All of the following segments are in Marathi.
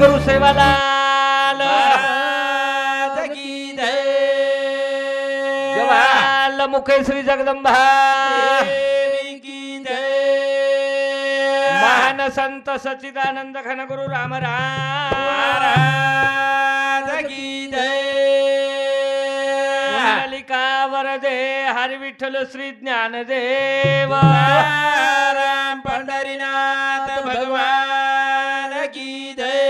सद्गुरु सेवालाल जवाल मुखे श्री जगदंबा महान संत सच्चिदानंद घन गुरु राम मलिका वरदे हरि विठ्ठल श्री ज्ञानदेव राम पंढरीनाथ भगवान की जय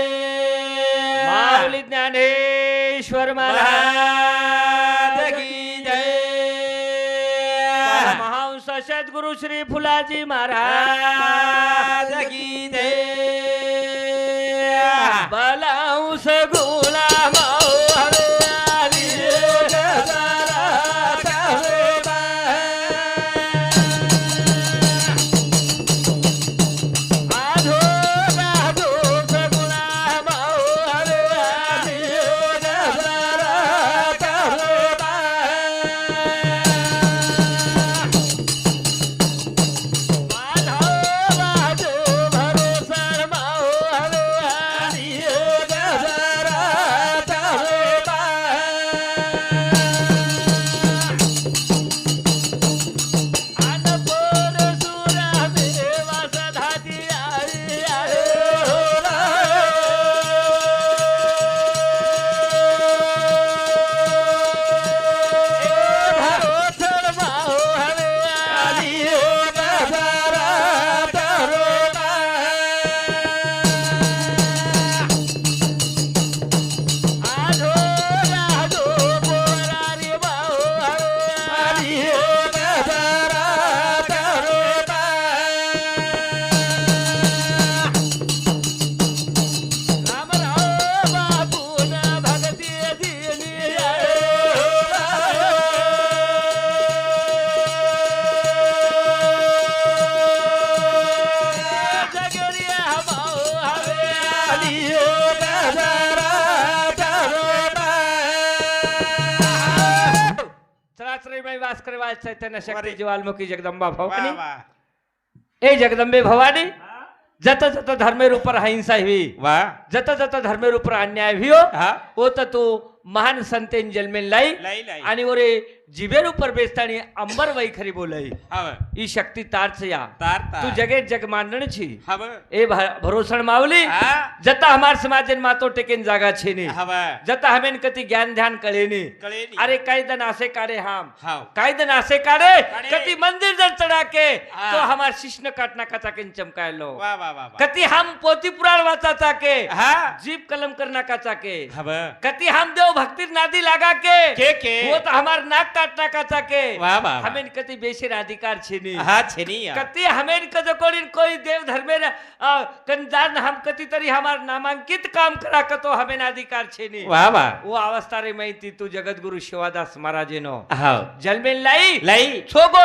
माऊली ज्ञानेश्वर महाराज की जय परमहंस सद्गुरु श्री फुलाजी महाराज की जय बलांस गुलाम चैतन्य शक्ती ज्वालमुखी जगदंबा भवानी ए जगदंबे भवानी जत जत धर्मेर ऊपर अहिंसा हुई जत जत धर्मेर ऊपर अन्याय हुई वो तो तू महान संतेन जन्मेन लाई आणि ओरे जिबेर ऊपर बेस्तानी अंबर वही खरी बोलाई ई शक्ती तार से या तू जगे जग मांडण छी ए भरोसण मावली जता हमार समाजन मातो टेकेन जागा छे नी जता हमेन कति ज्ञान ध्यान कळे नी अरे काही दन असे काढे हम काही दन असे काढे कति मंदिर जर चढ़ा के तो हमार शिष्ण काटना का चाकेन चमकाय लो कति हम पोथी पुराण वाचा के जीव कलम करना का चाके कति हम देव भक्ति नादी लगा के वो तो हमार नाक काटना का चाके हमें कति बेशर अधिकार छेनी कति हमें कजो कोई देव धर्मेर कंजान हम कति तरी हमार नामांकित काम करा कतो हमें अधिकार छेनी वो अवस्था रे माहिती तू जगत गुरु शिवादास महाराजे नो जलमेन लाई छोगो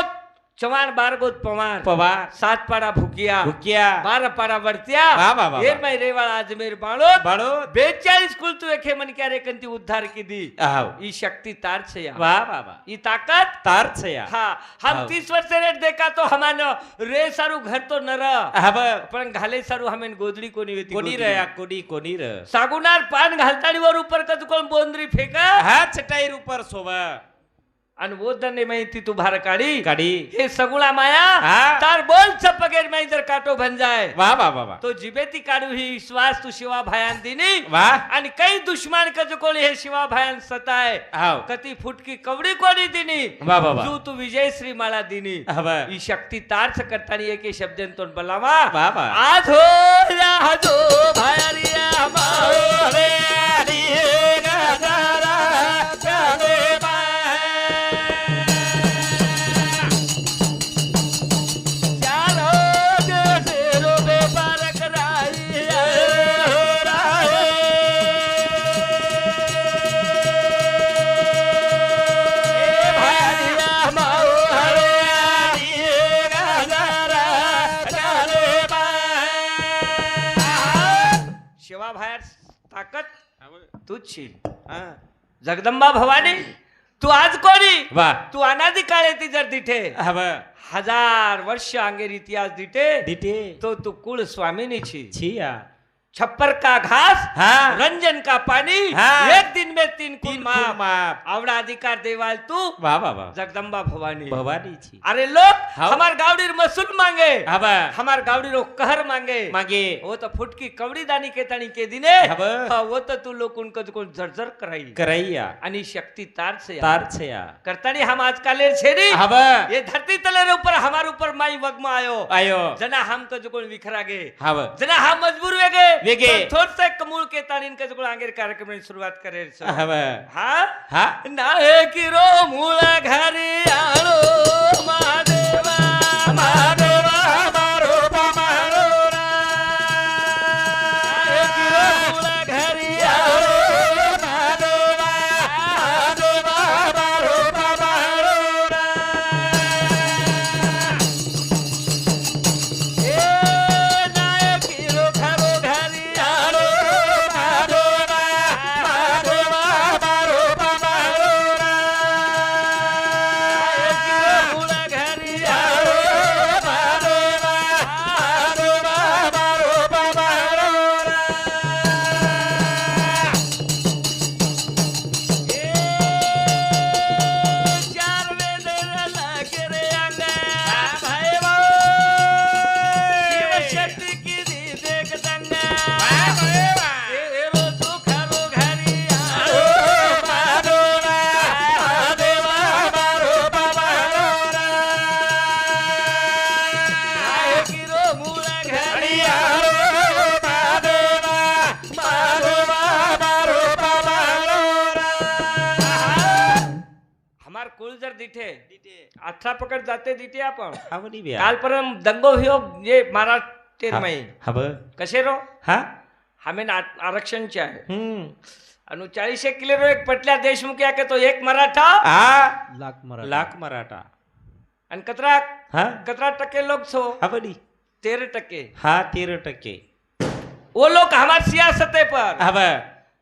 चवान 12 गोद पवार 7 पाड़ा भुकिया 12 पाड़ा वर्तिया ये मैं रेवाड़ा अजमेर बाड़ो 42 कुल तू एके मन क्या रे कंती उद्धार की दी ई शक्ति तार से या ई ताकत तार से या हां हम 30 वर्ष रे देखा तो हमानो रे सारू घर तो न रह पण घाले सारू हमेन गोदड़ी कोनी वेती कोनी र सागुनार पान घालताड़ी वर ऊपर कद कोण बोंदरी फेका हा चटाई ऊपर सोवा आणि वो दने माहिती तू भार काढी हे सगुळा माया तार बोल चपगेर में इधर काटो बन जाए वाह तो जिबेती काढू ही विश्वास तू शिवा भायान दिनी आणि काही दुश्मन कज कोळी हे शिवा भायान सताय कती फुटकी कवडी कोणी दिनी तू तू विजय श्री माला दिनी ही शक्ती तारच करतानी एके शब्दन तोंड बलावा आज हो या हजो भायरिया माओ रे तुझी जगदंबा भवानी तू आज कोणी तू अनादि काळे ती जर दिठे 1000 वर्ष अंगेर इतिहास दिठे तो तू कुळ स्वामिनी छी छप्पर का घास, हाँ। रंजन का पानी, हाँ। एक दिन में तीन तीन कुल कुल माप. माप. आवडा अधिकार देवाल तू वा वा वा. जगदम्बा भवानी. भवानीची. अरे लोग हाँ। हमार गावडीर मसूल मांगे, हब हमार गावडीरो कहर मांगे. मागे. वो तो फुटकी कवडी दानी के तानी के दिने हब वो तो तू लोग उनको झरझर कराई करैया. आणि शक्ति तार से तार छया. करतानी हम आजकालेर छेड़ी हब ये धरती तलेर ऊपर हमार ऊपर माई वगमा आयो आयो. जना हम तो जो विखरा गे हब जना हम मजबूर वेगे वेगे. थोड़ से कमूल के तानीन के जो आगे कार्यक्रम की शुरुआत करे हब हाँ हा. ना है कि रो मूला घरी आलो महादेवा महादेवा मारो मारो रा. है कि रो मूला घरी आलो महादेवा महादेवा मारो मारो रा. ए ना है कि रो घरो घरी आलो महादेवा महादेवा मारो मारो रा. है कि रो मूला घरी आलो महादेवा महादेवा मारो मारो रा. चार वेदना लागे रे अंगा भाई शिव शक्ति की दी देख दंगा भाई ए रो सुखा रो घरी आलो महादेवा महादेवा मारो मारो रा. आए की रो मूला घरी महादेवा महादेवा मारो मारो रा. हमार कुल जर दिठे 18 पकड जाते दिठे आपण आवडी बिया. कालपर्यंत दंगो ह्यो ये महाराष्ट्र मई हब कसे रो हा. हमें आरक्षणचे आहे हम्म. आणि 40 किलो एक पटल्या देशमुख या के तो एक मराठा हा. लाख लाख मराठा. आणि कतरा हा. टक्के लोग छो आवडी. 13%. हा 13%. वो लोग हमारे सियासत पर हब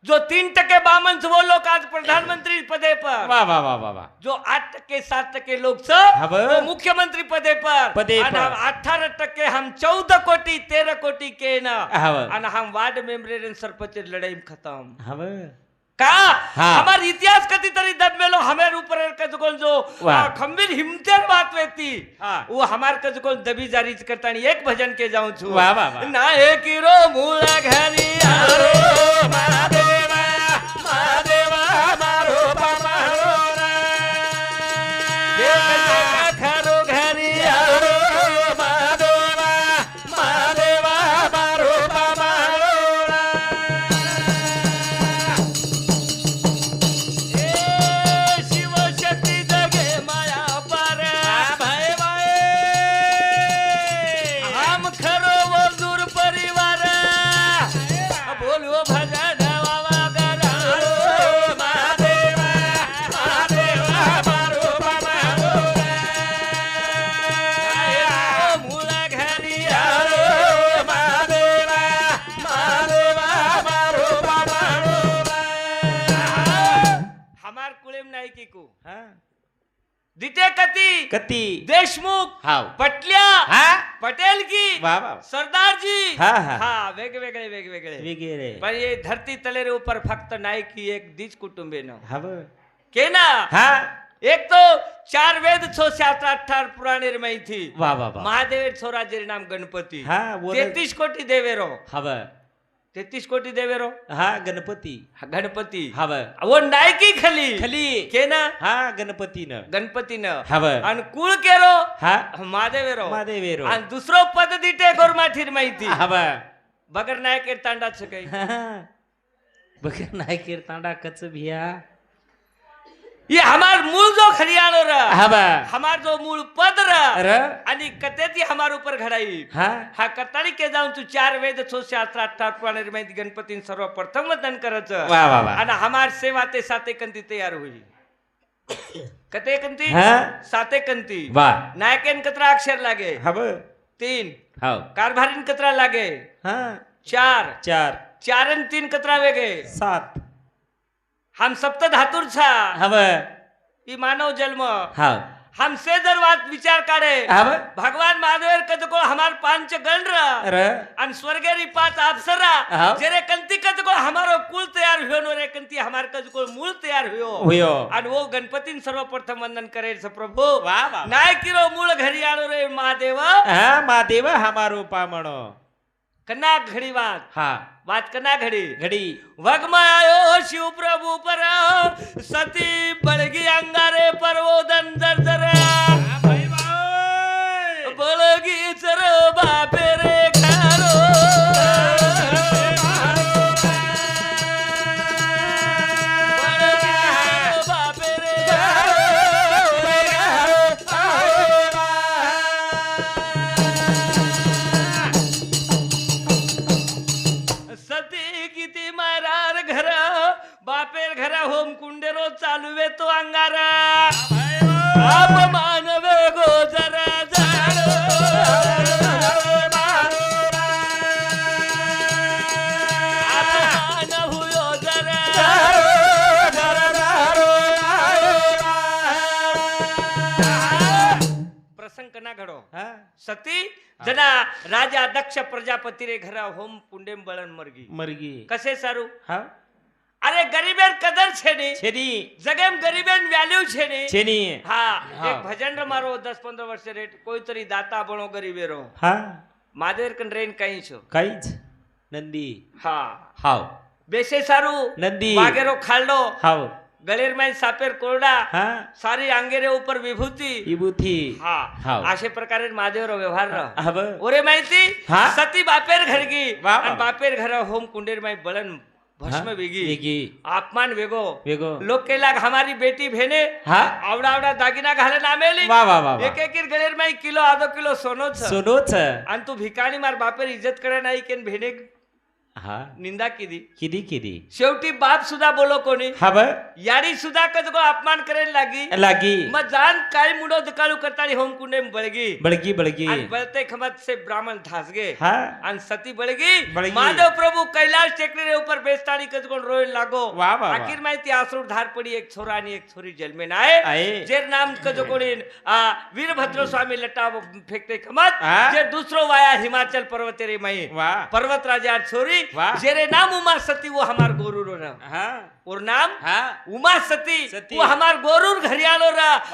जो 3% बामन वो लोग आज प्रधानमंत्री पदे पर वा वा वा वा वा. जो 8% 7% लोग हब वो मुख्यमंत्री पदे पर पदे आणि पर. हम 18% हम 14 कोटी 13 कोटी के ना हब आणि हम वार्ड मेंबर सरपंच लड़ाई में खत्म हब का हाँ. हमारे इतिहास कति तरी दब में लो हमारे ऊपर का जो वाह. खंबीर हिमतेर बात व्यक्ति हाँ. वो हमार का जो दबी जारी करता नहीं एक भजन के जाऊं छु वाह, वाह, वाह. ना एक रो मूला घरी आरो महादेवा महादेवा मारो मारो रा. देख देखा खरो घरी आरो महादेवा महादेवा मारो मारो रा. ए शिव शक्ती जगे माया पार भाई भाई. हम खरो वो दूर परिवार बोलो भजन वावा गरा महादेवा महादेवा मारो मारो रा. मूला घरी महादेवा महादेवा मारो मारो रा. हमार कुळेम नाही की को हा. दिते कती कती. देशमुख हाव. पटल्या हा. पटेल की वा वा. सरदार जी हा, हा. हा वेगवेगळे वेगवेगळे वगैरे. पण ये धरती तलेरे ऊपर फक्त नाही की एक दीज कुटुंबे न हब के ना हा. एक तो 4 वेद छो शास्त्र 18 पुराणे में थी वा वा वा. महादेव छोरा जे नाम गणपति हा, वो 33 कोटी देवेरो हब 33 कोटी देवेरो हा. गणपती. गणपति हब वो नायकी खली खली. के ना हा. गणपती न गणपति न हब आणि कुळ केरो हा. महादेवेरो महादेवेरो. आणि दुसरो पद दिटे गोरमाठीर माहिती हब बगर नायक तांडा काही बघ नाही कीर्तांडा कच भिया. ये हमार मूल जो खरियाणो र हब हमार जो मूल पद र र आणि कतेती हमार ऊपर घडाई हा. हा करताळी के जाऊन तू 4 वेद छो शास्त्र 18 पुराणे माहिती गणपती सर्वप्रथम वंदन करच वा वा वा. आणि हमार सेवा ते साते कंती तयार होई कते कंती हा. साते कंती वा. नायकेन कतरा अक्षर लागे हब 3 हाव. कारभारीन कतरा लागे हा. 4 4 4 आणि 3 कतरा वेगे 7 हम सप्त धातुर छा हब ई मानव जन्म हाव. हमसे जर बात विचार काढे अब भगवान महादेव कद को हमार पांच गण अन स्वर्गेरी पांच अप्सरा हाँ। जेरे कंती कद को हमारो कुल तैयार हुयो नो रे कंती हमार कद को मूल तैयार हुयो अन वो गणपती सर्वप्रथम वंदन करे छ प्रभु वाह वाह नाय किरो मूल घरी आलो रे महादेव हाँ महादेव हमारो पामणो कना घड़ी बात कना घड़ी वगमा आयो शिव प्रभु पर सती बड़गी अंगारे पर वो दन जर बड़गी चर बापे रे घरो बापे रे सती किती मारार घर बापेर घरा होम कुंडेरो चालूवे तो अंगारा आप मानवे गो जरा घडो सती जना राजा दक्ष प्रजापती रे घरा होम पुंडेम बळन मरगी कसे सारू अरे गरीबेर कदर छेनी जगेम गरीबेन व्हॅल्यू छेनी एक भजन रे मारो 10-15 वर्ष रेट कोई तरी दाता बनो गरीबेरो मादेर कन रेन कहीं छो काहीच नंदी हाव बेसे सारू नंदी वागेरो खालडो हाव गलेर में सापेर कोरडा सारी अंगेरे ऊपर विभूती अशे प्रकारे महादेव व्यवहार ओरे माहिती सती बापेर घर गी बापेर घर होम कुंडेर में बळन भस्म वेगी अपमान वेगो लोक के लाग हमारी बेटी भेने आवडा दागिना घाले नामेली एक गलेर में किलो आधो किलो सोनोच आणि तू भिकाणी मार बापेर इज्जत करे नाही केन भेने निंदा किदी शेवटी बाप सुद्धा बोलो कोणी याडी सुद्धा कद को अपमान करायला लागी मग जान काय मुडो दकाळू करताळी होम कुंडे बळगी आणि बळते खमत से ब्राह्मण धासगे आणि सती बळगी माधव प्रभु कैलाश टेकरी रे ऊपर बेस्ताड़ी कद को रोय लागो आखिर माहिती आसुर धार पडी एक छोरा आणि एक छोरी जन्मे नाय जेर नाम कद कोणी वीरभद्र स्वामी लटा फेकते खमत जे दुसरो वाया हिमाचल पर्वते रे मई पर्वत राजा छोरी जेरे नाम उमा सती वो हमार गोरूर और नाम उमा सती वो हमार गोरूर घरियालो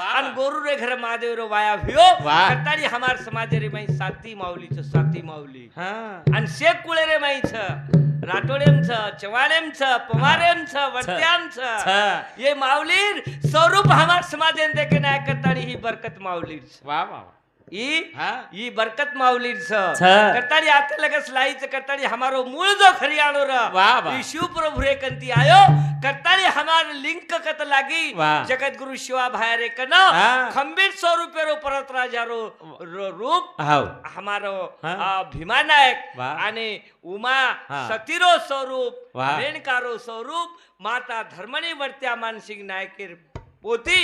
अन गोरूर रे घर महादेव रो वाया भियो कताड़ी हमार समाज रे मई साती माऊली अन शेख कुळे रे मई छ राठोडेम छ चवाणेम छ पवारेम छ वर्त्याम छ ये माऊलीर स्वरूप हमार समाज देखे ना कताड़ी ही बरकत माऊलीर वाह ई बरकत माऊली करताड़ी आते लगस लाई करताड़ी हमारो मूल जो खरियाणो री शिव प्रभु रे कंती आयो करताड़ी हमार लिंक कत लागी जगत गुरु शिवा भाई रे कन खंबीर 100 रुपये रो परत राजा रो रूप हमारो भीमा नायक आणि उमा सतीरो स्वरूप रेणकारो स्वरूप माता धर्मणी वर्त्या मानसिंग नायकेर पोती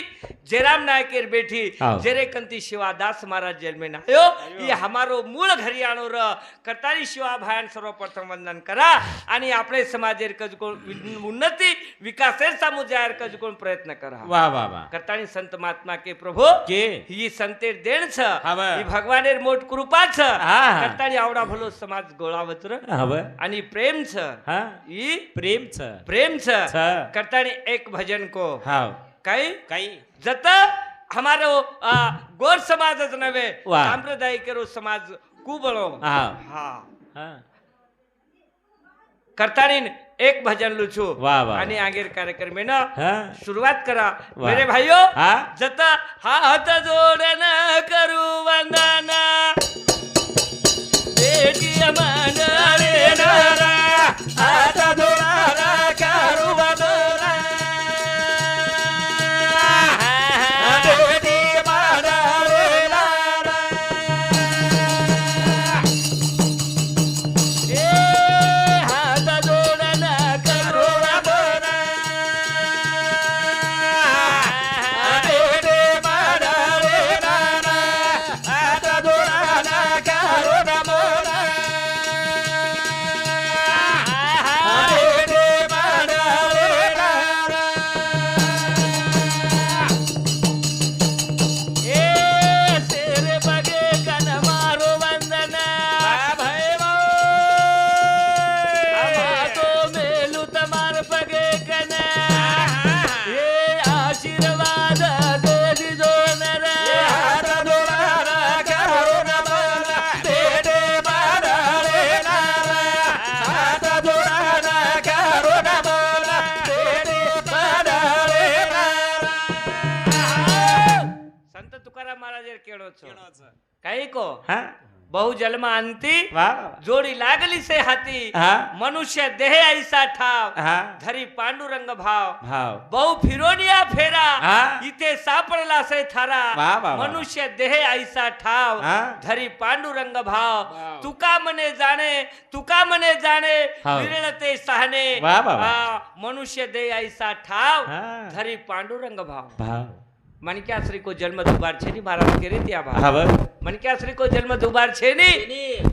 जयराम नायकेर बेटी जेरे कंती शिवादास महाराज जेल में नायो ये हमारो मूळ घरियाणो करताळी शिवा भायन सर्वप्रथम वंदन करा आणि आपले समाजेर कजकोण उन्नती विकासेर सामू जाहीर कजकोण प्रयत्न करा वाह करताळी संत महात्मा के प्रभु के ही संतेर देण छ ही भगवानेर मोठ कृपा छ करताळी आवडा भलो समाज गोळावत्र आणि प्रेम छ ही प्रेम छ करताळी एक भजन को काही जत हमारो गोर समाजच नव्हे सांप्रदायिक समाज कुबळो करताळी एक भजन लुचू आणि आगेर कार्यक्रम में ना शुरुआत करा मेरे भाइयों जत हाथ जोड़न करू वंदन बेटी अमान रे नारा हाथ जोड़न करू वंदन काही को हा बहु जन्म अंती वा जोडी लागली से हाती हा मनुष्य देह ऐसा ठाव हा धरी पांडुरंग भाव भाव बहु फिरोनिया फेरा हा. इथे सापडला से थारा वा, वा, वा. मनुष्य देह ऐसा ठाव हा. धरी पांडुरंग भाव वाव. तुका मने जाणे हाव. विरळते सहाने वा, वा, वा. मनुष्य देह ऐसा ठाव हा. धरी पांडुरंग भाव भाव मणक्याश्री को जन्म दुबार छे नी महाराज करे त्या भाव हव मणक्याश्री को जन्म दुबार छे नी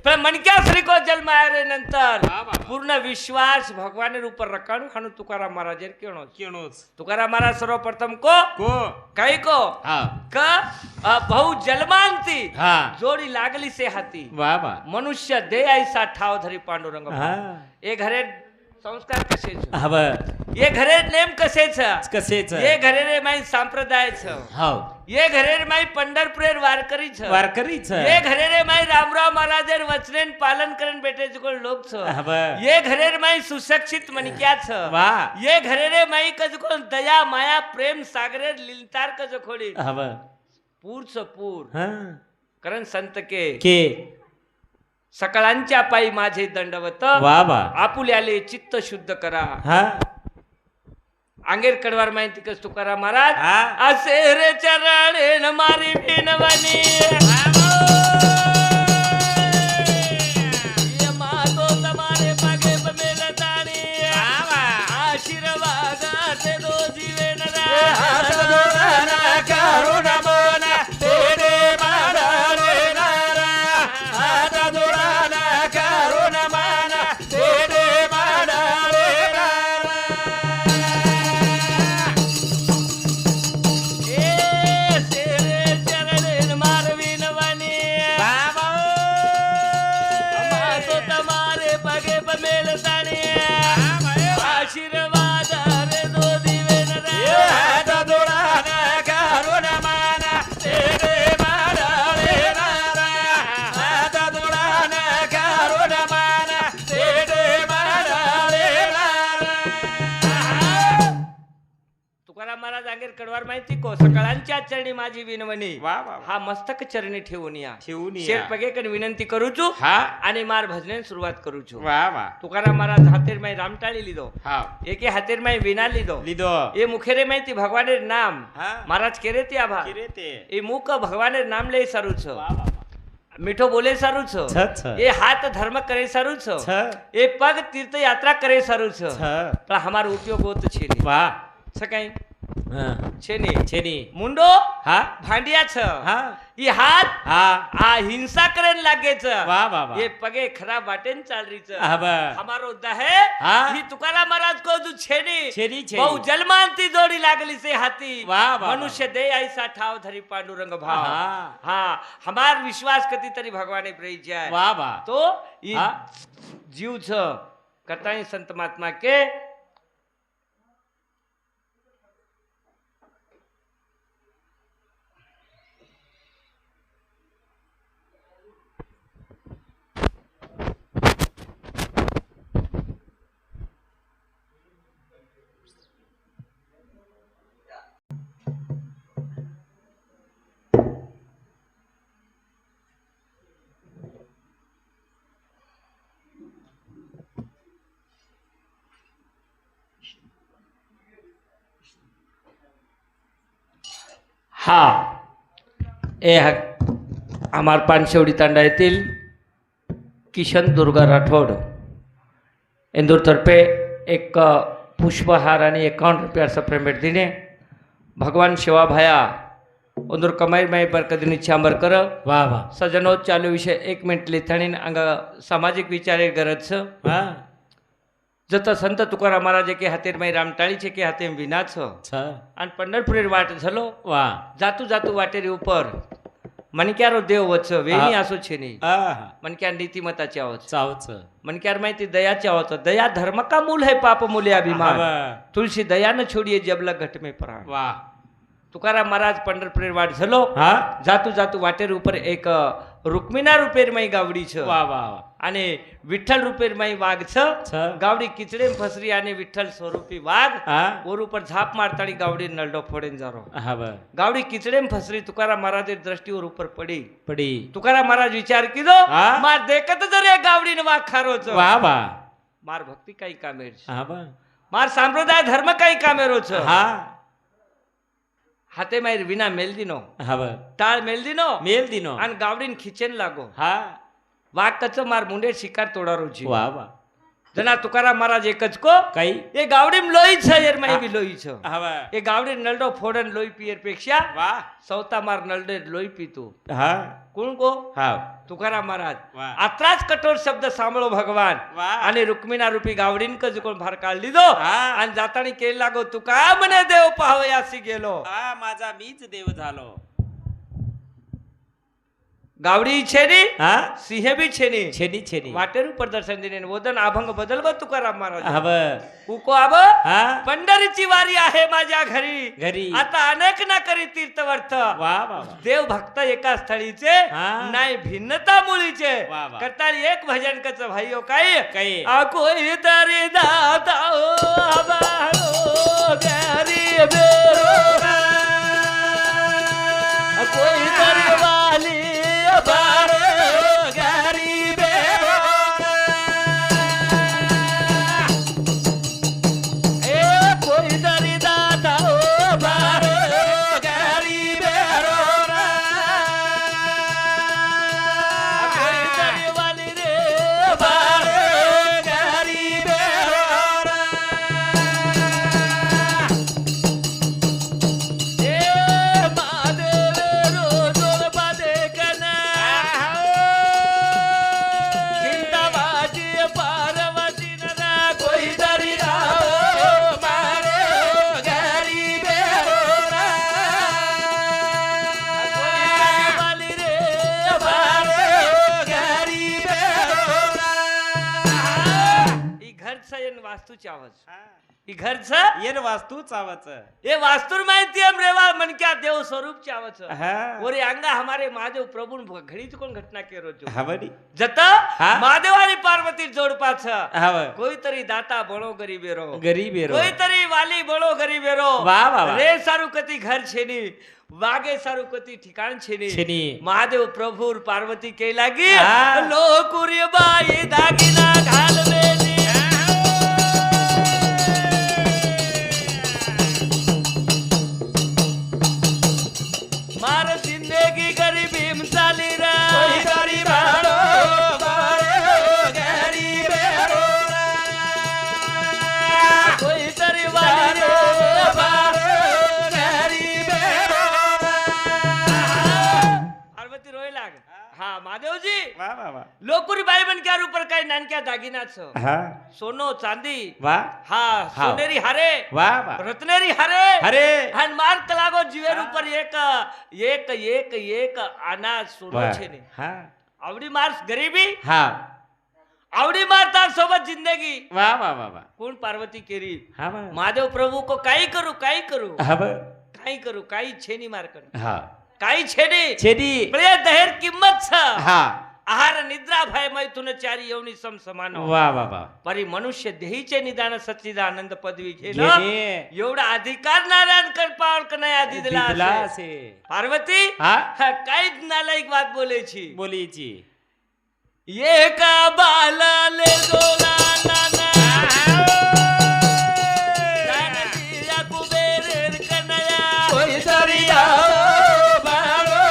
पण मणक्याश्री को जन्म आरे नंतर वा, वा, वा. पूर्ण विश्वास भगवान ऊपर रखाणु खानु तुकाराम महाराज केणो केणोच तुकाराम महाराज सर्वप्रथम को को काही को हा क बहु जन्मांती हा जोडी लागली से हाती वा वा मनुष्य दे ऐसा ठाव धरी पांडुरंग हा ये घरे संस्कार कसे छ हव ये घरे नेम कसे छ कसेच ये घरे रे माई संप्रदाय छ हाव ये घरे रे माई पंढरपुरेर वारकरी छ वारकरीच ये घरे रे माई रामराव महाराजेर वचनेन पालन करन बेटे कोण लोक छ हव ये घरे रे माई सुशिक्षित मणक्या छ वा ये घरे रे माई कज कोण दया माया प्रेम सागरेर लिलतार कज खोडी हव पूर हा कारण संत के के सकळांच्या पायी माझे दंडवत वा वा आपुल्याले चित्त शुद्ध करा हा अंगेर कडवार माहिती कस तुकाराम महाराज हा. असे रे चरणे न मारी बिनवनी ये मातो तुम्हारे पागे बमेल ताणी आशीर्वाद से दो जीवे करुण मन तेरे मारे नारा आता दुराना करुण मन तेरे मारे नारा ए सेरे चरणे न मार बिनवनी बाबा मातो तुम्हारे पागे बमेल ताणी आशीर्वाद रे दो जीवे आता दुराना करुण मन तेरे मारे नारा आता दुराना करुण मन तेरे मारे नारा तुकाराम महाराज अंगेर कडवार माहिती को सकळांच्या चरणी माझी विनवणी वा वा हा मस्तक चरणी ठेवून या ठेवून या. शेर पगेकन विनंती करू छू हा आणि मार भजने सुरुवात करू छू वा वा तुकाराम महाराज हातेर माई रामटाळी લીધો हा एके हातेर माई વીણા લીધો લીધો એ મુખેરે માહિતી ભગવાનેર નામ હા. મહારાજ કેરે ત્યાં ભા किरे ते એ મુખ ભગવાનેર નામ લઈ સારું છો वा वा મીઠો બોલે સારું છો छ छ એ હાથ ધર્મ કરે સારું છો छ એ પગ તીર્થ યાત્રા કરે સારું છો छ પણ અમારો ઉપયોગ હોતો છે નહીં वा છે કઈ हा છે નહીં छेनी મુંડો हा ભાંડિયા छ हा એ હાથ हा આ હિંસા કરેન લાગે છે वा वा वा એ પગે ખરાબ વાટેન ચાલ રહી છે हव અમારો દહે હા. ઈ तुकाराम महाराज को जो छेनी छेनी बहु छेनी जलमांती जोड़ी लागली से हाथी वाह, वाह, मनुष्य दे ऐसा ठाव धरी पांडुरंग भाव हा हाँ हमार विश्वास कती तरी भगवाने प्रेई जाए वा वा तो ई हा. जीव छ कताई संत महात्मा के हा ए हमार पानशेवडी तांडा येथील किशन दुर्गा राठोड इंदूरतर्फे एक पुष्पहार आणि 51 रुपयाचं पेमेंट दिने भगवान शिवाभाया उंदूर कमाई माई बरकदनी चांबर कर वा वा सजनो चालू विषय 1 मिनिट लिथाणी अंग सामाजिक विचारे गरज छ हा जत संत तुकाराम महाराज के हातेर माई रामटाळीचे के हाते विना छ छ आणि पंढरपुरेर वाट झालो वा जातू जातू वाटेरी ઉપર મનક્યારો દેવ વચ્ચ વેની આસો છે નહીં आहा મનક્યાર નીતિમતાचे आहोत चावच મનક્યાર माहिती दयाचे आहोत दया धर्म का मूल है पाप मूल्य अभिमान हव तुलसी दया न छोड़िए जबला घट में प्राण वा तुकाराम महाराज पंढरपुरेर वाट झालो हा जातू जातू वाटेर ઉપર एक रुक्मिणा रुपेर माई गावडी छ वा वा वा અને વિઠ્ઠલ રૂપેર માઈ વાઘ છ ગાવડી કિચડે ફસરી અને વિઠ્ઠલ સ્વરૂપી વાઘ ઓર ઉપર ઝાપ મારતાડી ગાવડી નલડો ફોડેન જારો હા બા ગાવડી કિચડે ફસરી તુકારા મહારાજે દ્રષ્ટિ ઓર ઉપર પડી પડી તુકારા મહારાજ વિચાર કીધો માર દેખત જરે ગાવડી ને વાઘ ખારો છો વાહ વાહ માર ભક્તિ કઈ કામેર છે હા બા માર સંપ્રદાય ધર્મ કઈ કામેરો છો હા હાથે માર વિના મેલદીનો હા બા તાળ મેલદીનો મેલદીનો અને ગાવડીને ખીચેન લાગો હા વાઘ કચ્છો માર મુંડે શિકાર તોડારો જી વાહ વાહ જના તુકારામ મહારાજ એક જ કો કઈ એ ગાવડીમ લોહી છે યાર માઈ બી લોહી છે હવે એ ગાવડી નલડો ફોડન લોહી પીયર પેક્ષા વાહ સૌતા માર નલડે લોહી પીતું હા કોણ કો હા તુકારામ મહારાજ વાહ આટલા જ કઠોર શબ્દ સાંભળો ભગવાન વાહ અને રૂકમીના રૂપી ગાવડીન કજ કોણ ભાર કાઢ લીધો હા અને જાતાણી કે લાગો તુકા મને દેવ પાહવયાસી ગેલો હા માજા મીજ દેવ ઝાલો ગાવડી છે ની હા સિંહ બી છે ની છેની છેની વાટેરું પ્રદર્શન દીને વોદન આભંગ બદલવો તુકાराम महाराज હવે कुको आब હા पंढरीची वारी आहे माझ्या घरी घरी आता अनेक ना करी तीर्थवर्थ वाह वाह वाह देव भक्त एका स्थळीचे हा. नाही भिन्नता मुळीचे वाह, वाह. करताळी एक भजन कच भाईयो काय काय? आ कोई तरी दाता ओ आबारो गरी बेरो आ कोई तरी वाली आबारो गरी बेरो ए कोई तरी दाता ओ आबारो गरी बेरो कोई तरी वाली रे आबारो गरी बेरो ए महादेव रोजो पादे कना चिंता वाजी पार्वती नना कोई तरी राहो मारे गरी बेरोरा कोई वाली रे मारे गरी बेरोरा ई घर सयन वास्तू चावच ई घर छ येन वास्तू चावच ये वास्तुर माहिती हम रेवा मन क्या देव स्वरूप चावच हा ओरे अंगा हमारे महादेव प्रभु घडी कोण घटना केरो जो हवडी जत हा? महादेव आणि पार्वती जोडपा छ हव कोई तरी दाता बळो गरीबेरो गरीब रो कोई तरी वाली बळो गरीबेरो वाह, वाह, वाह. रे सारू कती घर छेनी वागे सारू कती ठिकाण छेनी छेनी. महादेव प्रभु और पार्वती के लागी हा. लोकुरी बाई दागिना घालवेली मार जिंदगी गरीबी में चाली रा कोई तरी बाड़ो बाड़ो गरीबेरो कोई तरी वाली रे बाड़ो गरीबेरो पार्वती रोय लाग हा महादेव जी वाह वाह वाह लोकुरी बाई बन क्या ऊपर काय नानक्या दागिना छ हा सोनो चांदी वाह हा हा. सोनेरी हारे वाह वाह रत्नेरी हारे अरे आणि मार्क लागो जीवेर ઉપર એક એક એક એક આના સોનો वाह છે ને हा આવડી માર ગરીબી हा आवडी मार तार सोबत जिंदगी वाह वाह वाह वाह कोण पार्वती केरी हा वाह महादेव प्रभु को काई करू हव काई छेनी मार कर हा काई छेनी छेदी प्रिय दहेर किंमत छ हा आहार निद्रा भय मैथुन चारी एवनी सम समान वाह वाह वाह परी मनुष्य देहीचे निदान सच्चिदानंद पदवी घेणं घेणे. एवढा अधिकार नारायण कृपाळ नाही आधी दिला दिला असे. असे पार्वती हा काहीच नालायक बात बोलायची बोलीची ये का बालाले दोला नाना नानजिया कुबेरेर कनया कोई दरिया बाळो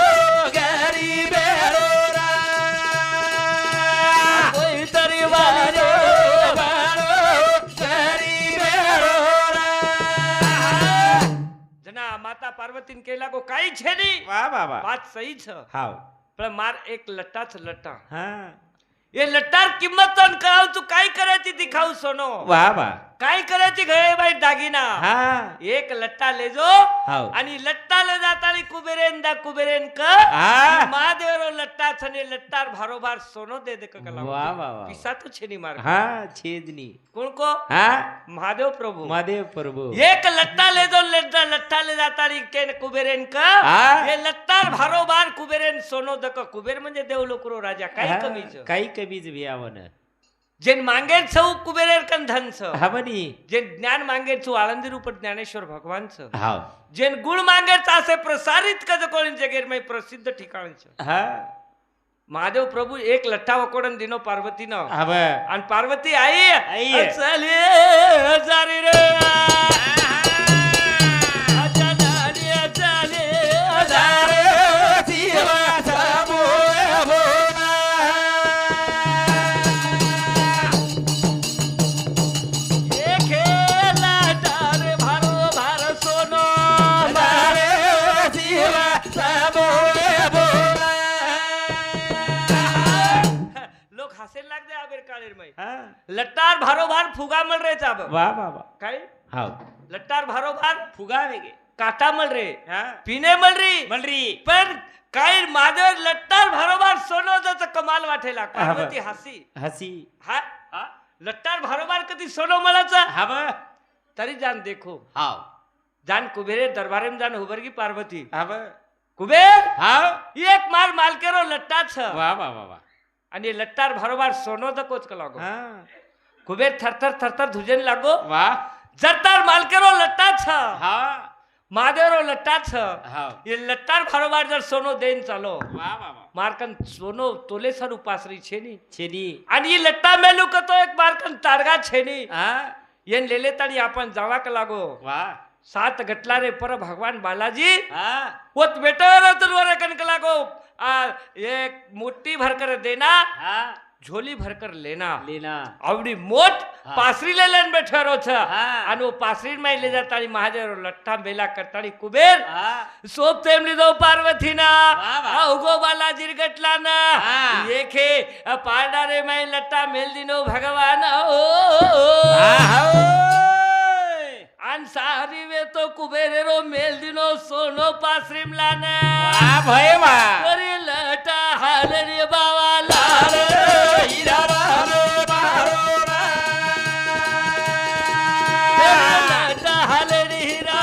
गरीबेरो रा कोई तरी वालो बाळो गरीबेरो रा जना माता पार्वतीन केला को काही छे नहीं वाह वाह वाह बात सही छ हाव पण मार एक लट्टाच लट्टा हा ये लट्टार किंमत तो कराव तू काय करायची दिखाऊ सोनो वाह वाह काय करायची घरे बाई दागिना हा एक लट्टा ले जो हाव. आणि लट्टा ले जातानी कुबेरेन दा कुबेरेन क हा. महादेवरो लट्टा छने लट्टार भारोभार सोनो दे दे कला वा वा वा पिसा तो छेनी मार हा छेदनी कोण को हा महादेव प्रभु महादेव प्रभु एक लट्टा ले जो लट्टा ले जातानी के कुबेरेन क हा. हे लट्टार भारोभार कुबेरेन सोनो दक कुबेर म्हणजे देवलोकरो राजा काही कमीच काही कमीच बियावन जेन मांगेर छौ कुबेरेर कन धन छ हा म्हणी जेन ज्ञान मांगेर छौ आळंदी रूप ज्ञानेश्वर भगवान छ हाव जेन गुण मांगेर तासे प्रसारित कज कोण जगेर में प्रसिद्ध ठिकाण छ हा महादेव प्रभु एक लट्टा वकोडन दिनो पार्वती न हाव आणि पार्वती आई आई. चले हजारी रे अचानक चले हजारी लोक हसेल लागते आबेर काळेर मै हा लट्टार भारोभार फुगा मल रे चाब वा वा वा काय हाव लट्टार भारोभार फुगा वेगे काटा मल रे हा पिने मल री मलरी पण काय माझ्यावर लट्टार भारोभार सोनवचं कमाल वाटेला पार्वती हसी हसी हा लट्टार भारोभार कधी सोनो मलाचा हाव तरी जान देखो हाव जान कुबेरे दरबारे में जान उबरगी पार्वती हाव कुबेर हाव एक मार मालकेरो लट्टा छ वा वा वा वा आणि लट्टार भारोभार सोनो द कोच लागो हा कुबेर थरथर थरथर धुजन लागो वा जरतार मालकेरो लट्टा छ हा महादेवरो लट्टा छ हाव ये लट्टार भारोभार जर सोनो देन चालो वा वा वा मारकन सोनो तोले सर उपासरी छेनी छेदी आणि ही लट्टा मेलू कतो एक मारकन तारगा छेनी हा येन लेले तडी आपण जावा का लागो वा सात गटला रे पर भगवान बालाजी हा वत बेटर तुरवरे कनक लागो एक मोटी भरकर देना हा झोली भरकर लेना लेना आवडी मोट हा. पासरी ले लेन बैठे रो छ हा. आणि वो पासरी में ले जातानी महादेव लट्टा मेला करतानी कुबेर हा सोप तेम लीधो पार्वती ना वा वा. उगो बालाजी गटला ना हा. येखे पाडा रे मैं लट्टा मेल दिनो भगवान ओ अन सारी वे तो कुबेरे रो मेल दिनो सोनो पासरीम लाना वा भय वा अरे लटा हाल रे बाबा लाल हीरा बारो बारो लटा हाल रे हीरा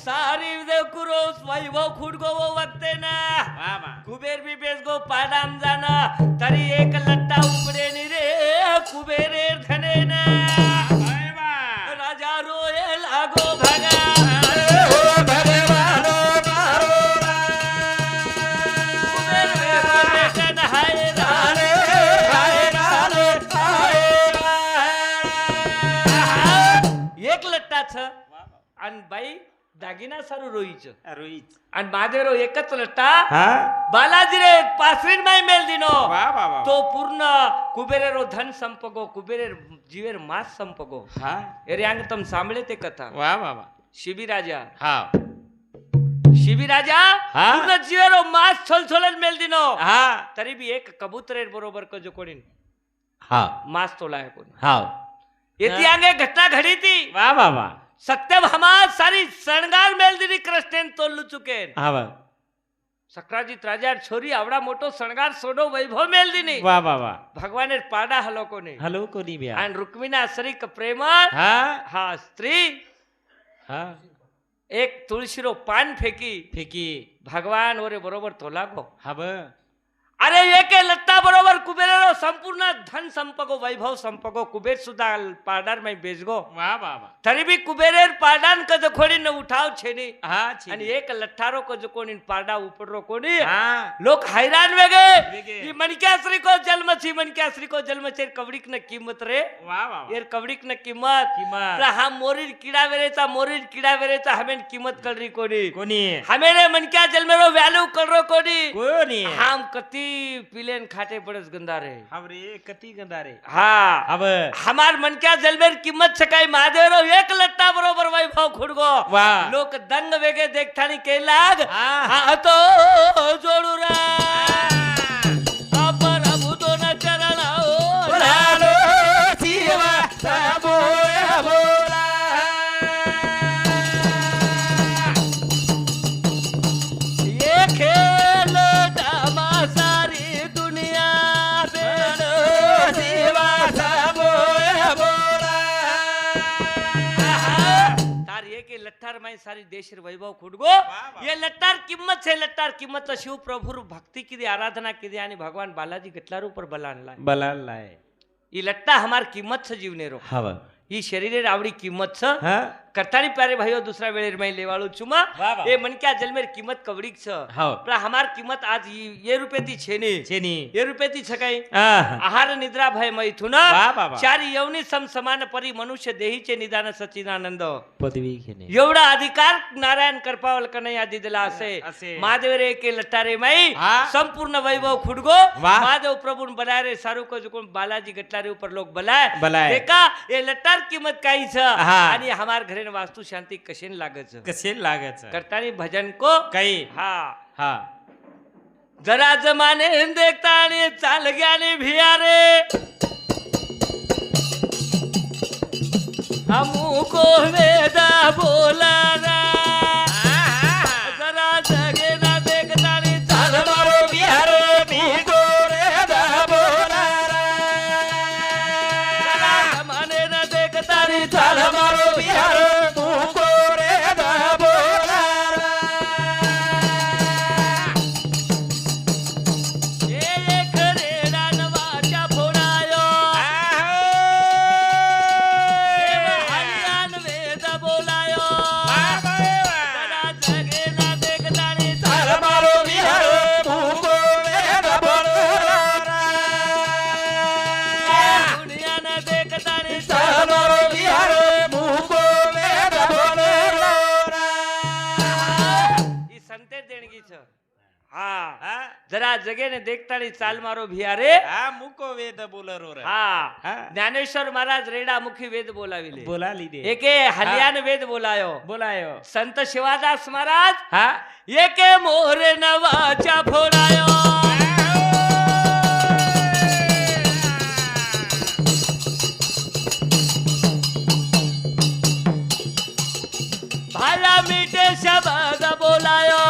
सारी देव कुरो वैभव खुडगो वो वक्ते ना वा वा कुबेर भी बेस गो पाडाम जाना तरी एक लट्टा उपडे नि रे कुबेरे धने ना भय वा राजा रोए लागो भगा कुबेर वे बेटन हाय राने एक लट्टा छ आणि बाई दागिना सारू रोईच रोहित आणि महादेवरो एकच लट्टा हा बालाजी रे पासरीन माई मेल दिनो वा वा वा तो पूर्ण कुबेरेरो धन संपगो कुबेरेर जीवेर मास संपगो हा एरे अंग तम सांभळे ते कथा वा वा वा शिबी राजा हा शिबी राजा हा. पूर्ण जीवेरो मास छोलछोलन मेल दिनो हा तरी बी एक कबूतरेर बरोबर कजो कोणी हा मास तोलाय कोणी हा येती अंगे घटना घडी ती वा वा वा सत्यभामा सारी शणगार मेल दिनी कृष्णेन तोलू चुकेन हा वा सक्राजीत राजा छोरी आवडा मोठो शणगार सोडो वैभव मेल दिनी वा वा वा भगवानेर पाडा हलो कोणी हॅलो कोणी बिया आणि रुक्मिणा सरीक प्रेम हा हा स्त्री हा एक तुळशीरो पान फेकी फेकी भगवान ओरे बरोबर तोला गो हा ब अरे एके लट्टा बरोबर कुबेरेरो संपूर्ण धन संपगो वैभव संपगो कुबेर सुद्धा पाडार में बेचगो वा वा वा तरी भी कुबेरेर पाडान कज खोडी न उठाव छेनी हा आणि एक लट्ठारो कज कोणी पाडा उपडरो कोणी हा लोक हैरान वेगे वेगे. ये मनक्याश्री को जन्मची मनक्याश्री को जन्मचेर कवडीक न किंमत रे वा वा वा येर कवडीक न किंमत किंमत. तर हा मोरीर किडा वेरेचा हमेन किंमत कळरी कोणी कोणी हमेने मनक्या जन्मेरो व्हॅल्यू कळरो कोणी कोणी हम कती पिलेन खाटे पडस गंधारे रे कती गंधारे हा अब हमार मनक्या जलमेर किंमत सकाळी महादेवराव एक लट्टा बरोबर वैभव खुडगो वा लोक दंग वेगे देखतानी के लाग हा तो जोडू रा अपर अभूतो न चरणा ओ लालो शिवा सबोया बोला ये खेल डामा सारी दुनिया बेलो शिवा सबोया बोला तार ये के लट्टार माई सारी देश वैभव खुडगो ये लट्टार किंमत से लट्टार किंमत शिव प्रभु भक्ती की आराधना की आणि भगवान बालाजी गटलारू पर बलानलाय बलालाय ये लट्टा हमार किंमत से जीवने रो हवा ही शरीरे आवडी किंमत छ हा करतानी प्यारे भाइयों दूसरा वेळेर मैं लेवाळू चुमा वाह, वाह। ये मनक्या जलमेर किंमत कवडीक छ हो पण हमार किंमत आज ये रुपये छेनी चेनी ये रुपये ती छकाई आहा आहार निद्रा भय मैथुन वाह, वाह, वाह। चारी यवनी सम समान परी मनुष्य देहीचे निदान सच्चिदानंद पदवी घेणे एवढा अधिकार नारायण करपावल कन्हैया दिला असे असे। महादेव रे के लट्टारे माई हा। संपूर्ण वैभव खुडगो वाह। महादेव प्रभु बनाए रे सारू को जो बालाजी गटलारे ऊपर लोग बलाय बलाय। देखा ये लट्टार किंमत काही छ हा। आणि हमार घरे वास्तु शांती कशेन लागत छ कसे लागायचं करतानी भजन को काही हा हा जरा जमाने देखता आणि चाल ग्याने भियारे हमको वेदा बोला ना जरा जगे ना देखता आणि चाल मारो बिहारो मी गोरे दा बोला जरा जमाने ना देखता आणि चाल मारो बिहारो तू गोरे दा बोला एक रेडा नवाच्या फोडायो हरियान वेद बोलायो जरा जगे ना देखता आणि चाल मारो बिहारो तू गोरे दा बोला दुनिया ना देखता आणि चाल मारो बिहारो तू गोरे दा बोला ही संते देणगीच हा जरा जगेने देखतानी चाल मारो भियारे हा मुको वेद बोलरो रे हा हा। ज्ञानेश्वर महाराज रेडा मुखी वेद बोलाविले बोलाली दे एके हलियान वेद बोलायो बोलायो संत शिवादास महाराज हा एके मोहरे नवाच्या फोडायो भाला मीठे शब्द बोलायो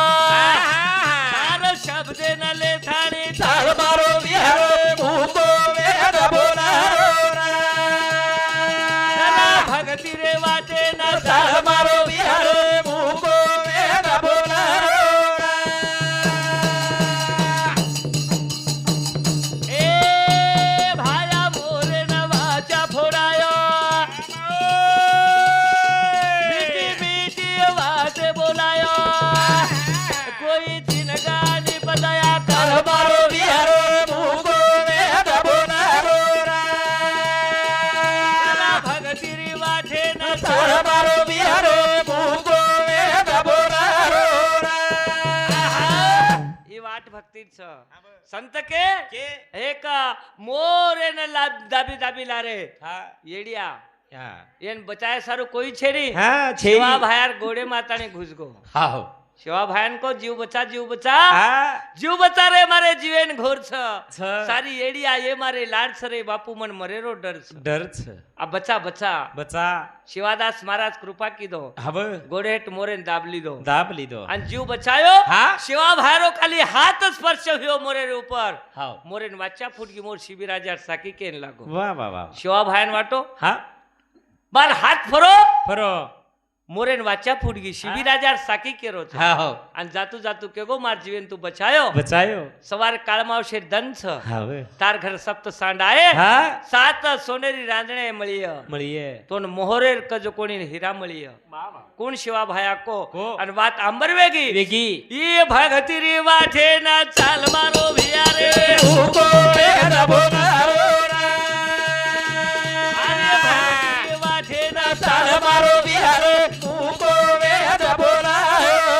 तार शब्द न लेथाणी चाल मारो बिहारो मुको वेद बोलारो भगती रे वाटे न चाल मारो बिहारो मुको वेद बोलारो ए भाया मोरे नवाच्या फोडायो मीठी मीठी आवाज बोलायो कोई चिनगानी बदया चाल कर मारो बिहारो मुको वेद बोलारो भगती रे वाटे न चाल मारो बिहारो मुको वेद बोलारो ही वाट भक्तीच संत के एक मोरे न दाबी दाबी लारे हा येडिया हा एन बचाए सारू कोई छेरी हा शिवा भायार गोडे माता ने घुस गो हा हो शिवा भायन को जीव बचा हा जीव बचा रे मारे जीवेन घोर छ छ सारी एडिया ये मारे लाड सरे बापू मन मरे रो डर छ डर छ आ बचा बचा शिवादास महाराज कृपा की दो हब गोडे हेट मोरे दाबली दो दाब लीधो आणि जीव बचायो हा शिवा भायरो खाली हात स्पर्श हुयो मोरे रे ऊपर हा मोरेन वाचा फुटगी मोर शिबिराजार साकी केन लागो वाह वाह वाह शिवा भायन वाटो हा बार हात फरो फरो मोरेन वाचा फुटगी शिबिराजार साकी केरो छ हा हो आणि जातू जातू केगो मार जीवन तू बचायो बचायो सवार काळमावशे दन छ हा तार घर सप्त सांडाए हा 7 सोनेरी रांजणे मळीय મળીએ तोन मोहरेर कजो कोणी हिरा मळीय कोण शिवा भाया को को. आणि वात आंबर वेगी વેગી ये भगती री वाठे ना चाल मारो भियारे ઉકો વેદ બોલારો अरे भगती री वाठे ना ચાલ મારો બિહારો ઉકો વેદ બોલારો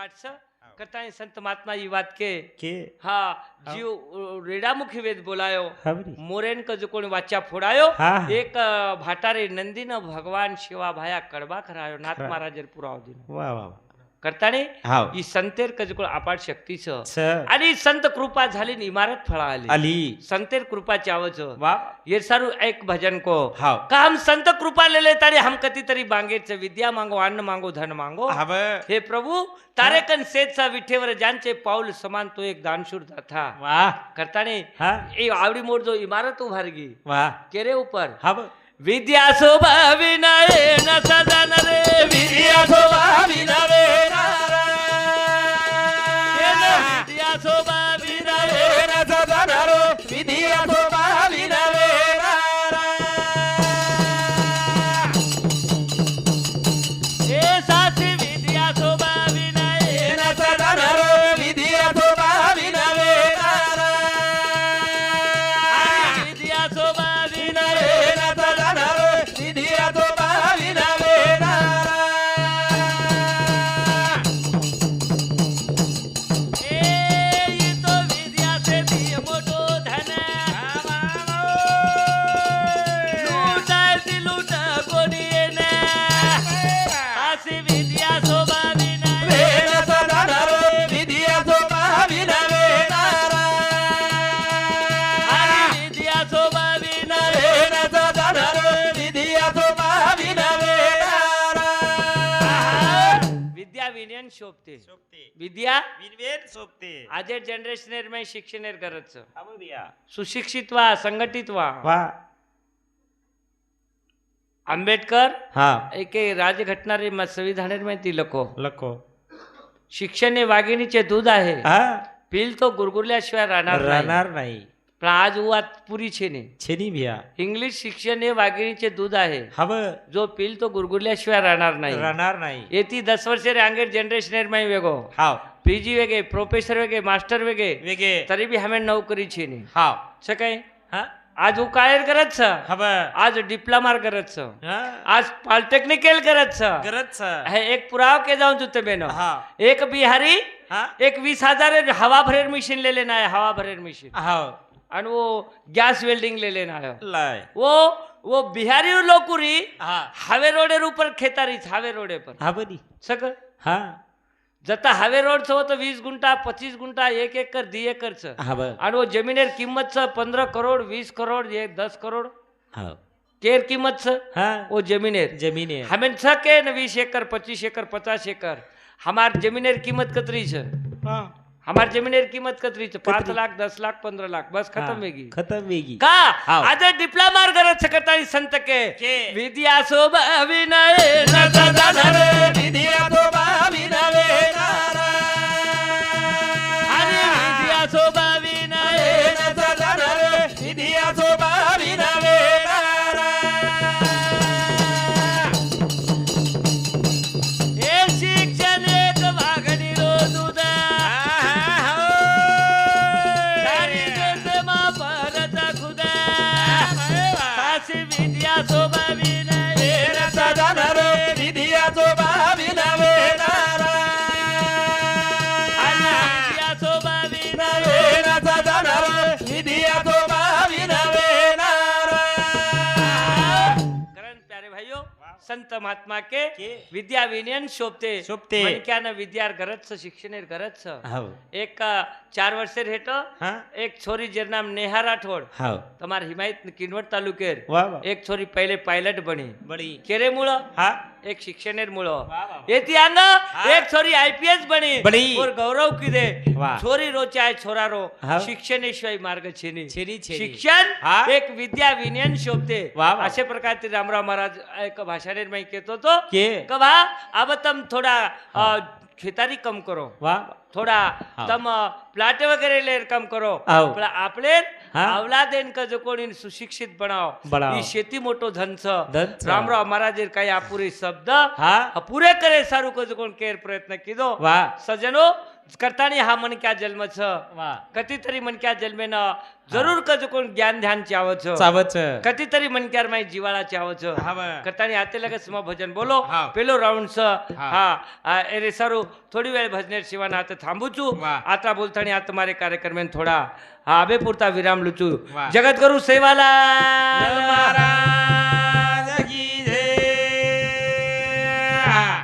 पाठ छ करता है संत महात्मा ये बात के के हाँ जीव रेडामुखी वेद बोलायो खबरी मोरेन का जो कोणी वाच्या फोडायो हाँ. एक भाटारे नंदी न भगवान शिवा भाया कडबा खरायो नाथ खरा. महाराज पुराव दिन वा वा वा करता नाही हाव ही संतेर का जो कोण अपाट शक्तीच छ आणि संत कृपा झाली न इमारत फळा आली अली संतेर कृपा चावच वा ये सारू एक भजन को हाव का हम संत कृपा ले लेता रे हम कति तरी मांगेच विद्या मांगो अन्न मांगो धन मांगो हव हे प्रभु तारे कन सेतचा विठेवर ज्यांचे पाऊल समान तो एक दानशूर था वा करताने हा ए आवडी मोड जो इमारत उभारगी वा केरे ऊपर हव विद्या शोभा विनाये न सजन रे विद्या शोभा विनावे विद्या शोभा विनाये न सदनरो विद्या शोभा विनावे हे साथी विद्या शोभा विनाये न सदनरो विद्या शोभा विनावे विद्या शोभा विनाये न सदनरो विद्या शोभा विनावे ये तो विद्या से दिए मोटो धन लूटा कोणी येना अशी विद्या शोभा विनाये न सदनरो विद्या शोभा विनावे विद्या शोभा विनाये न सदनरो विद्या शोभा विनावे विद्या विनयन शोभते विद्या विनवेद सोपते આજે જનરેશનર માં શિક્ષણેર ગરજ છે अब बिया सुशिक्षित व्हा संघटित व्हा वा आंबेडकर हाँ एक राजघटनारे संविधानेर माहिती लको लको शिक्षण हे वाघिणीचे दूध आहे हा पील तो गुरगुरल्याशिवाय राहणार नाही. राहणार नाही पण आज वात पुरी छे ने छेनी बिया इंग्लिश शिक्षण हे वाघिणीचे दूध आहे हव जो पील तो गुरगुरल्याशिवाय राहणार नाही. राहणार नाही येती 10 वर्षे रांगेर जनरेशनर में वेगो हाव पीजी वेगे प्रोफेसर वेगे मास्टर वेगे वेगे तरी बी हमें नौकरी छे ने हाव छ काय हा आज उकाळेर गरज छ हव आज डिप्लोमार गरज छ हा आज पॉलिटेक्निकल गरज छ गरज है एक पुराव के जाऊन जुते बेनो हा एक बिहारी हा एक 20,000 हवा भरेर मशीन ले लेना है हवा भरेर मशीन हाव और वो गैस वेल्डिंग ले लेना है लाय वो बिहारी लोकुरी हा हावे रोडे ऊपर खेतारी हावे रोडे पर हा बनी सक हा जता हावे रोड छो तो 20 गुंठा 25 गुंठा 1 एकर 2 एकर छ हव और वो जमीनेर किंमत छ 15 करोड़ 20 करोड़ ये 10 करोड़ हाव केर किंमत छ हा वो जमीनेर जमीन है हमें छ के न 20 एकर 25 एकर 50 एकर हमार जमीनेर कीमत कतरी छ हा हमार जमीनेर कीमत कतरी छ 5 कतरी? लाख 10 लाख 15 लाख बस खत्म वेगी खत्म वेगी का हाव. आज डिप्लोमार गरज सकता संत के के? विद्या शोभा विनय न सदनरो विद्या शोभा विनावे अरे विद्या शोभा विनय न सदनरो विद्या शोभा विनावे हे शिक्षण एक वाघणी रो दूध सारी देश मा परचा खुदा सासी विद्या शोभा विनय न सदनरो विद्या शोभा विनावे अरे विद्या शोभा विनय न सदनरो विद्या शोभा विनावे करण प्यारे भाइयों संत महात्मा के के? विद्या विनयन शोभते शोभते. क्या न विद्यार गरज छ शिक्षणेर गरज छ हाव एक 4 वर्षेर हेटो हा एक छोरी जेर नाम नेहा राठोड हाव તમાર હિમાયત કિનવટ તાલુકેર वा वा એક છોરી પહેલે પાયલટ બની बड़ी કેરે મૂળ हा એક શિક્ષણેર મૂળ વાહ, વાહ. એથી આંગ એક છોરી આઈપીએસ બની બની. ઓર ગૌરવ કીધે વાહ. છોરી રો ચાહે છોરારો હા. शिक्षणेशिवाय मार्ग छेनी छेनी, छेनी. शिक्षण हा. एक विद्या विनयन शोभते वाह, वाह. अशा प्रकारचे रामराव महाराज एक भाषानेर में कहतो तो के कवा अब तुम थोड़ा खेतारी कम करो वा थोड़ा हाँ. तम प्लाट वगैरह लेर कम करो आओ. पण आपले हाँ. अवलादेन का जो कोणी सुशिक्षित बनाव बनाव. ही शेती मोठो धन छ धन छ. रामराव महाराज काही अपुरे शब्द हा पुरे करे सारू को जो कोण केर प्रयत्न कीधो वा सजनो करतानी हा मनक्या जन्म छ वा कधीतरी मनक्या जन्मेन जरूर कज कोण ज्ञान ध्यान चाव छ चावच कधीतरी मनक्यार माई जीवाळा चाव छ हाव करतानी आते लगे सम भजन बोलो हा. पेलो राउंड छ हा. हा अरे सारू थोडी वेळ भजनेर शिवाना आता थांबू छू वा. आता बोलतानी आता मारे कार्यक्रम थोडा हा आबे पुरता विराम लुचू वा. जगद्गुरु सेवाला महाराज